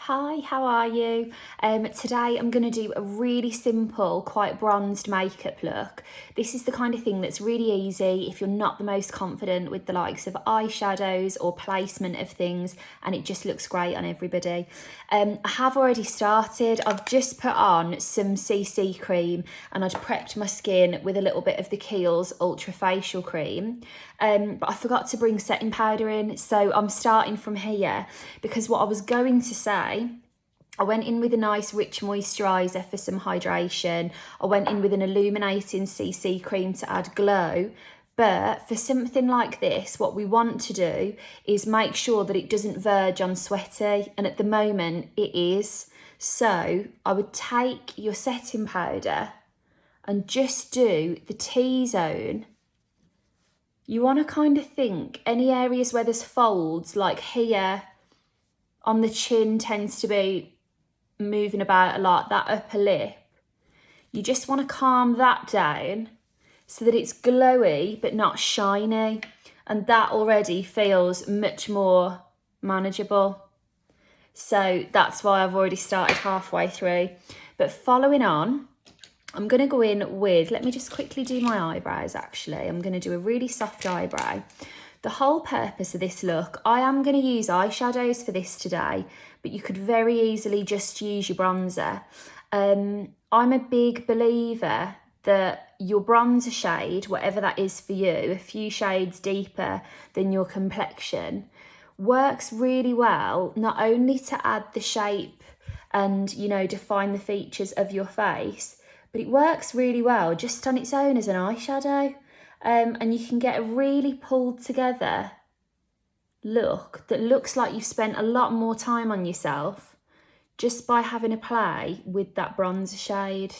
Hi, how are you? Today I'm going to do a really simple, quite bronzed makeup look. This is the kind of thing that's really easy if you're not the most confident with the likes of eyeshadows or placement of things, and it just looks great on everybody. I have already started. I've just put on some CC cream and I'd prepped my skin with a little bit of the Kiehl's Ultra Facial Cream. But I forgot to bring setting powder in, so I'm starting from here because what I was going to say, I went in with a nice rich moisturiser for some hydration. I went in with an illuminating CC cream to add glow. But for something like this, what we want to do is make sure that it doesn't verge on sweaty, and at the moment it is. So I would take your setting powder and just do the T-zone. You want to kind of think any areas where there's folds, like here on the chin tends to be moving about a lot, that upper lip. You just want to calm that down so that it's glowy but not shiny, and that already feels much more manageable. So that's why I've already started halfway through. But following on, I'm going to go in with, let me just quickly do my eyebrows actually. I'm going to do a really soft eyebrow. The whole purpose of this look, I am going to use eyeshadows for this today, but you could very easily just use your bronzer. I'm a big believer that your bronzer shade, whatever that is for you, a few shades deeper than your complexion, works really well, not only to add the shape and, you know, define the features of your face, but it works really well just on its own as an eyeshadow. And you can get a really pulled together look that looks like you've spent a lot more time on yourself just by having a play with that bronzer shade.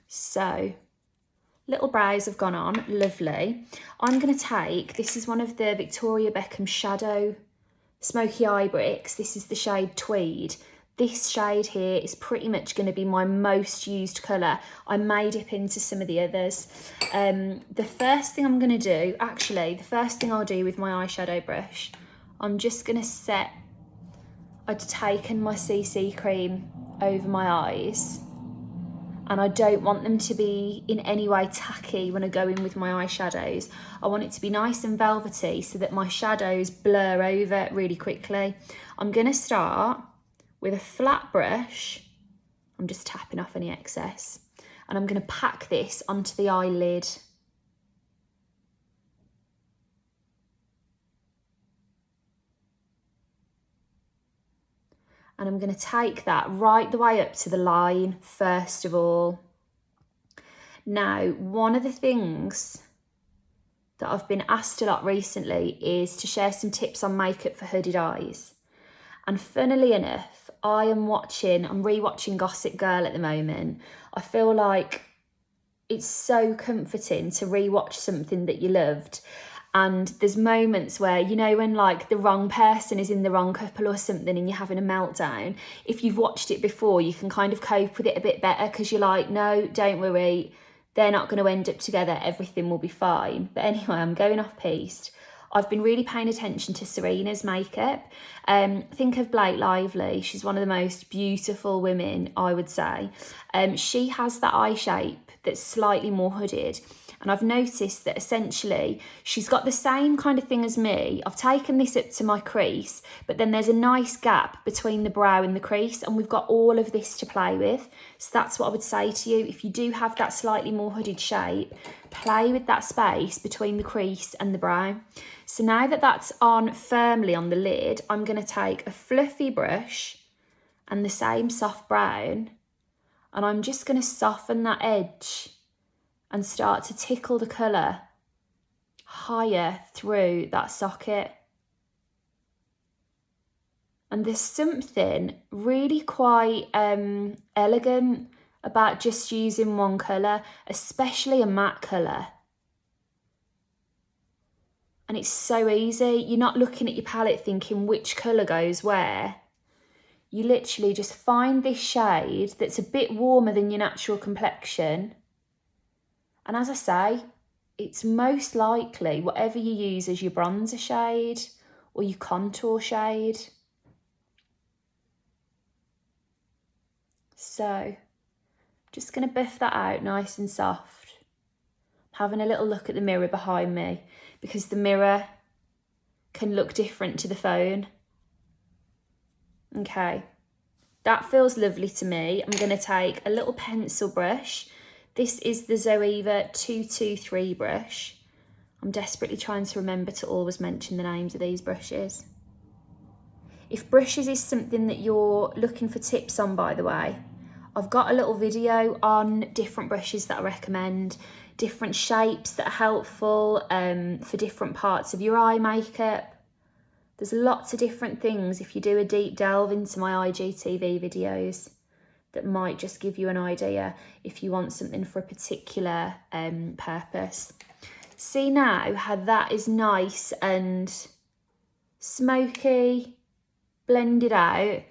So, little brows have gone on, lovely. I'm going to take, this is one of the Victoria Beckham Shadow Smoky Eye Bricks. This is the shade Tweed. This shade here is pretty much going to be my most used colour. I may dip into some of the others. The first thing I'm going to do, actually, the first thing I'll do with my eyeshadow brush, I'm just going to set, I'd taken my CC cream over my eyes, and I don't want them to be in any way tacky when I go in with my eyeshadows. I want it to be nice and velvety so that my shadows blur over really quickly. I'm going to start with a flat brush. I'm just tapping off any excess, and I'm going to pack this onto the eyelid. And I'm going to take that right the way up to the line first of all. Now, one of the things that I've been asked a lot recently is to share some tips on makeup for hooded eyes. And funnily enough, I'm rewatching Gossip Girl at the moment. I feel like it's so comforting to rewatch something that you loved. And there's moments where, you know, when like the wrong person is in the wrong couple or something and you're having a meltdown, if you've watched it before, you can kind of cope with it a bit better because you're like, no, don't worry, they're not going to end up together, everything will be fine. But anyway, I'm going off piste. I've been really paying attention to Serena's makeup. Think of Blake Lively. She's one of the most beautiful women, I would say. She has that eye shape that's slightly more hooded. And I've noticed that essentially she's got the same kind of thing as me. I've taken this up to my crease, but then there's a nice gap between the brow and the crease, and we've got all of this to play with. So that's what I would say to you. If you do have that slightly more hooded shape, play with that space between the crease and the brow. So now that that's on firmly on the lid, I'm going to take a fluffy brush and the same soft brown, and I'm just going to soften that edge and start to tickle the colour higher through that socket. And there's something really quite elegant about just using one colour, especially a matte colour. And it's so easy. You're not looking at your palette thinking which colour goes where. You literally just find this shade that's a bit warmer than your natural complexion. And as I say, it's most likely whatever you use as your bronzer shade or your contour shade. So just going to buff that out nice and soft. Having a little look at the mirror behind me because the mirror can look different to the phone. Okay, that feels lovely to me. I'm going to take a little pencil brush. This is the Zoeva 223 brush. I'm desperately trying to remember to always mention the names of these brushes. If brushes is something that you're looking for tips on, by the way, I've got a little video on different brushes that I recommend, different shapes that are helpful for different parts of your eye makeup. There's lots of different things if you do a deep delve into my IGTV videos that might just give you an idea if you want something for a particular purpose. See now how that is nice and smoky, blended out,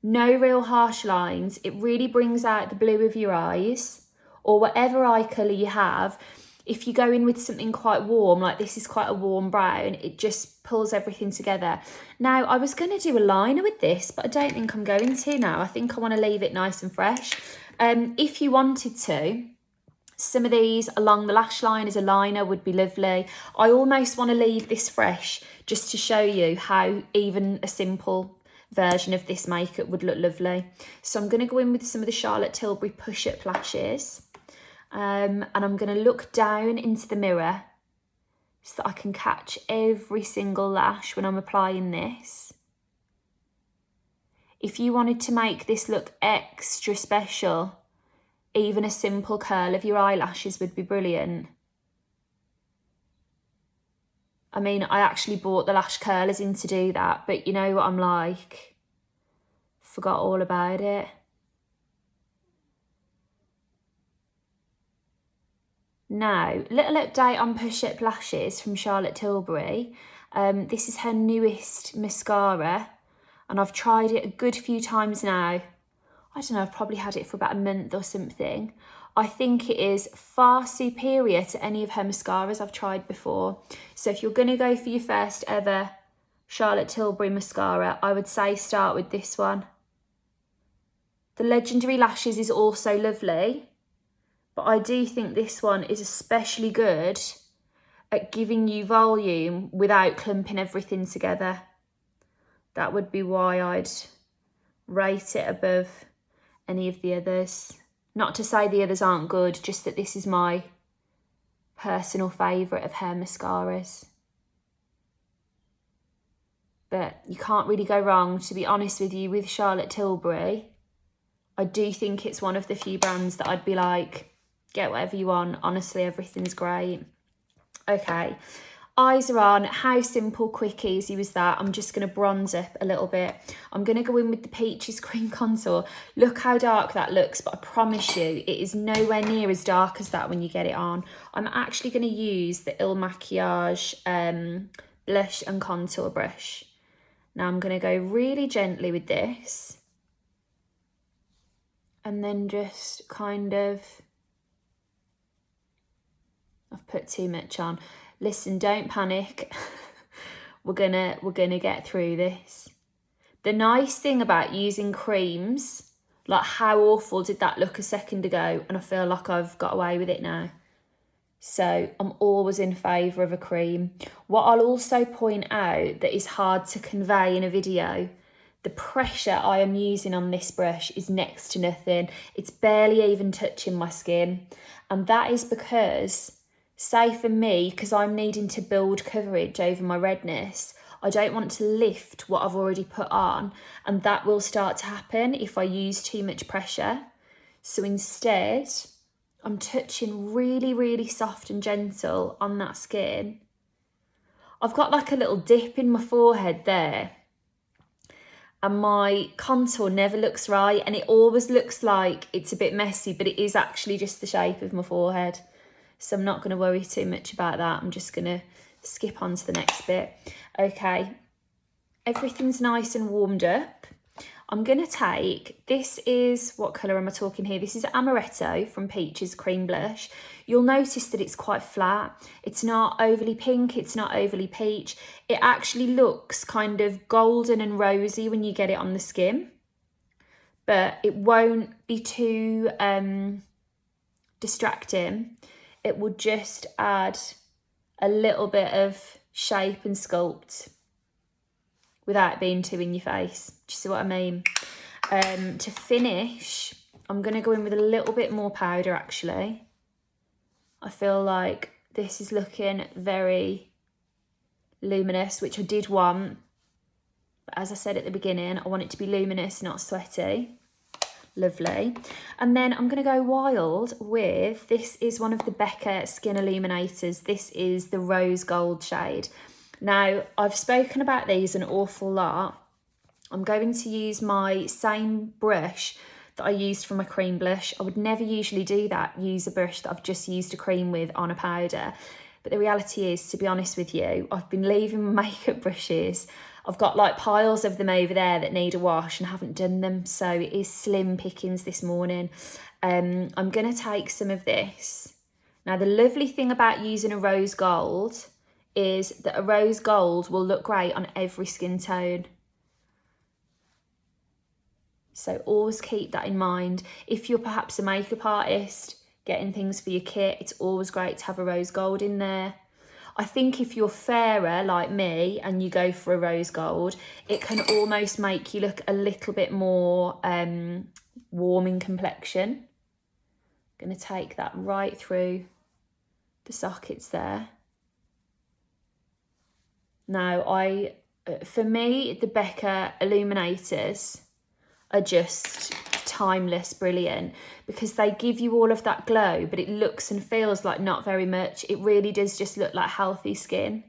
no real harsh lines. It really brings out the blue of your eyes or whatever eye colour you have. If you go in with something quite warm, like this is quite a warm brown, it just pulls everything together. Now, I was going to do a liner with this, but I don't think I'm going to now. I think I want to leave it nice and fresh. If you wanted to, some of these along the lash line as a liner would be lovely. I almost want to leave this fresh just to show you how even a simple version of this makeup would look lovely. So I'm going to go in with some of the Charlotte Tilbury push-up lashes. And I'm going to look down into the mirror so that I can catch every single lash when I'm applying this. If you wanted to make this look extra special, even a simple curl of your eyelashes would be brilliant. I mean, I actually bought the lash curlers in to do that, but you know what I'm like? Forgot all about it. Now, little update on push-up lashes from Charlotte Tilbury. This is her newest mascara, and I've tried it a good few times now. I don't know, I've probably had it for about a month or something. I think it is far superior to any of her mascaras I've tried before. So if you're going to go for your first ever Charlotte Tilbury mascara, I would say start with this one. The Legendary Lashes is also lovely, but I do think this one is especially good at giving you volume without clumping everything together. That would be why I'd rate it above any of the others. Not to say the others aren't good, just that this is my personal favourite of her mascaras. But you can't really go wrong, to be honest with you, with Charlotte Tilbury. I do think it's one of the few brands that I'd be like, get whatever you want. Honestly, everything's great. Okay, eyes are on. How simple, quick, easy was that? I'm just going to bronze up a little bit. I'm going to go in with the Peaches Cream Contour. Look how dark that looks, but I promise you, it is nowhere near as dark as that when you get it on. I'm actually going to use the Il Makiage blush and contour brush. Now I'm going to go really gently with this. And then just kind of... I've put too much on. Listen, don't panic. we're gonna get through this. The nice thing about using creams, like how awful did that look a second ago, and I feel like I've got away with it now. So I'm always in favour of a cream. What I'll also point out that is hard to convey in a video, the pressure I am using on this brush is next to nothing. It's barely even touching my skin. And that is because, say for me, because I'm needing to build coverage over my redness, I don't want to lift what I've already put on, and that will start to happen if I use too much pressure. So instead, I'm touching really, really soft and gentle on that skin. I've got like a little dip in my forehead there, and my contour never looks right, and it always looks like it's a bit messy, but it is actually just the shape of my forehead. So I'm not going to worry too much about that. I'm just going to skip on to the next bit. Okay, everything's nice and warmed up. I'm going to take, this is, what colour am I talking here? This is Amaretto from Peaches Cream Blush. You'll notice that it's quite flat. It's not overly pink, it's not overly peach. It actually looks kind of golden and rosy when you get it on the skin. but it won't be too distracting. It will just add a little bit of shape and sculpt without being too in your face. Do you see what I mean? To finish, I'm going to go in with a little bit more powder actually. I feel like this is looking very luminous, which I did want. But as I said at the beginning, I want it to be luminous, not sweaty. Lovely. And then I'm going to go wild with, this is one of the Beckham Skin Illuminators. This is the Rose Gold shade. Now, I've spoken about these an awful lot. I'm going to use my same brush that I used for my cream blush. I would never usually do that, use a brush that I've just used a cream with on a powder. But the reality is, to be honest with you, I've been leaving my makeup brushes. I've got like piles of them over there that need a wash and haven't done them. So it is slim pickings this morning. I'm going to take some of this. Now, the lovely thing about using a rose gold is that a rose gold will look great on every skin tone. So always keep that in mind. If you're perhaps a makeup artist, getting things for your kit, it's always great to have a rose gold in there. I think if you're fairer like me and you go for a rose gold, it can almost make you look a little bit more warm in complexion. I'm going to take that right through the sockets there. Now, for me, the Beckham Illuminators are just timeless, brilliant, because they give you all of that glow, but it looks and feels like not very much. It really does just look like healthy skin.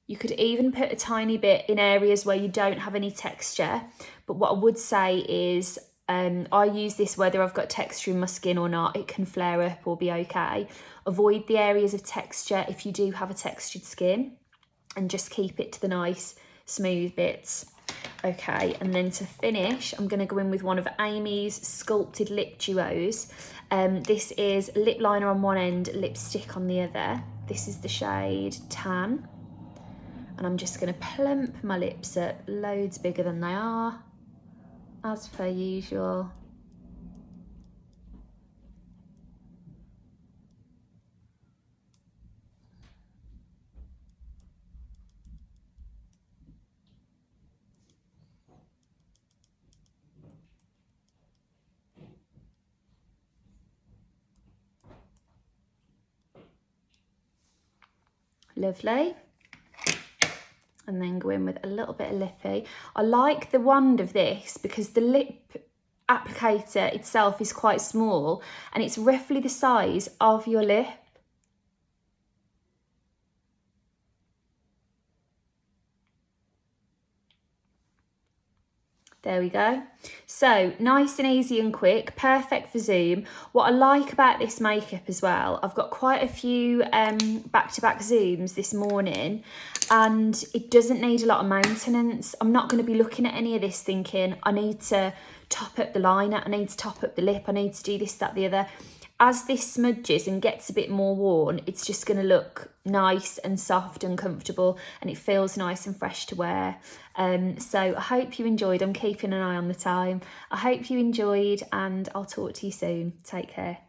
You could even put a tiny bit in areas where you don't have any texture, but what I would say is I use this whether I've got texture in my skin or not. It can flare up or be okay. Avoid the areas of texture if you do have a textured skin, and just keep it to the nice smooth bits. Okay, and then to finish, I'm going to go in with one of Amy's Sculpted Lip Duos. This is lip liner on one end, lipstick on the other. This is the shade Tan. And I'm just going to plump my lips up loads bigger than they are, as per usual. Lovely. And then go in with a little bit of lippy. I like the wand of this because the lip applicator itself is quite small and it's roughly the size of your lip. There we go. So nice and easy and quick, perfect for Zoom. What I like about this makeup as well, I've got quite a few back-to-back Zooms this morning and it doesn't need a lot of maintenance. I'm not going to be looking at any of this thinking, I need to top up the liner, I need to top up the lip, I need to do this, that, the other. As this smudges and gets a bit more worn, it's just going to look nice and soft and comfortable, and it feels nice and fresh to wear. So I hope you enjoyed. I'm keeping an eye on the time. I hope you enjoyed, and I'll talk to you soon. Take care.